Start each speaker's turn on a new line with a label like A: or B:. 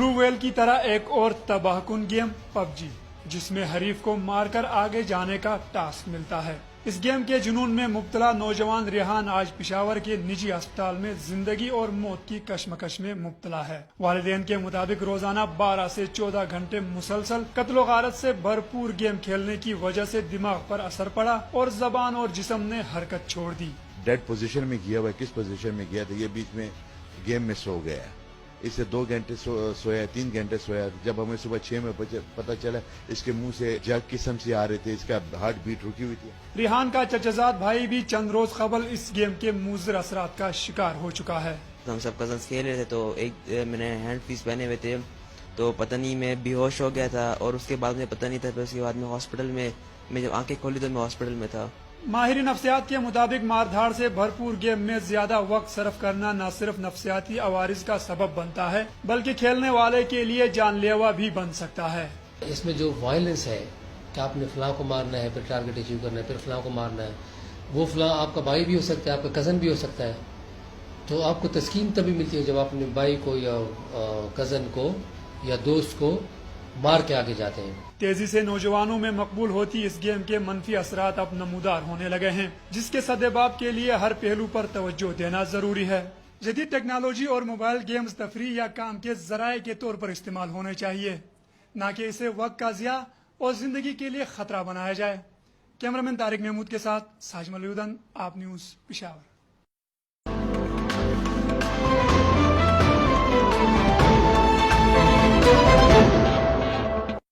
A: بلو well کی طرح ایک اور تباہ کن گیم PUBG، جس میں حریف کو مار کر آگے جانے کا ٹاسک ملتا ہے۔ اس گیم کے جنون میں مبتلا نوجوان ریحان آج پشاور کے نجی اسپتال میں زندگی اور موت کی کشمکش میں مبتلا ہے۔ والدین کے مطابق روزانہ 12 سے 14 گھنٹے مسلسل قتل و غارت سے بھرپور گیم کھیلنے کی وجہ سے دماغ پر اثر پڑا اور زبان اور جسم نے حرکت چھوڑ دی۔
B: ڈیڈ پوزیشن میں گیا ہوا، کس پوزیشن میں گیا تھا، یہ بیچ میں گیم میں سو گیا۔ اس سے 2 گھنٹے سویا، 3 گھنٹے سویا۔ جب ہمیں صبح 6 میں پتہ چلا اس کے منہ سے جگ قسم سے آ رہے تھے، اس کا ہارٹ بیٹ رکی ہوئی تھی۔
A: ریحان کا چچزاد بھائی بھی چند روز قبل اس گیم کے مضر اثرات کا شکار ہو چکا ہے۔
C: ہم سب کزنس کھیل رہے تھے تو میں نے ہینڈ پیس پہنے ہوئے تھے، تو پتہ نہیں میں بے ہوش ہو گیا تھا، اور اس کے بعد میں پتہ نہیں تھا، پھر اس کے بعد میں ہاسپٹل میں جب آنکھیں کھولی تو میں ہاسپٹل میں تھا۔
A: ماہر نفسیات کے مطابق مار دھاڑ سے بھرپور گیم میں زیادہ وقت صرف کرنا نہ صرف نفسیاتی عوارض کا سبب بنتا ہے بلکہ کھیلنے والے کے لیے جان لیوا بھی بن سکتا ہے۔
D: اس میں جو وائلنس ہے کہ آپ نے فلاں کو مارنا ہے، پھر ٹارگٹ اچیو کرنا ہے، پھر فلاں کو مارنا ہے، وہ فلاں آپ کا بھائی بھی ہو سکتا ہے، آپ کا کزن بھی ہو سکتا ہے، تو آپ کو تسکین تبھی ملتی ہے جب آپ اپنے بھائی کو یا کزن کو یا دوست کو مار کے آگے جاتے ہیں۔
A: تیزی سے نوجوانوں میں مقبول ہوتی اس گیم کے منفی اثرات اب نمودار ہونے لگے ہیں، جس کے سدباب کے لیے ہر پہلو پر توجہ دینا ضروری ہے۔ جدید ٹیکنالوجی اور موبائل گیمز تفریح یا کام کے ذرائع کے طور پر استعمال ہونے چاہیے، نہ کہ اسے وقت کا ضیاع اور زندگی کے لیے خطرہ بنایا جائے۔ کیمرہ مین طارق محمود کے ساتھ ساجد ملیودن، آپ نیوز، پشاور۔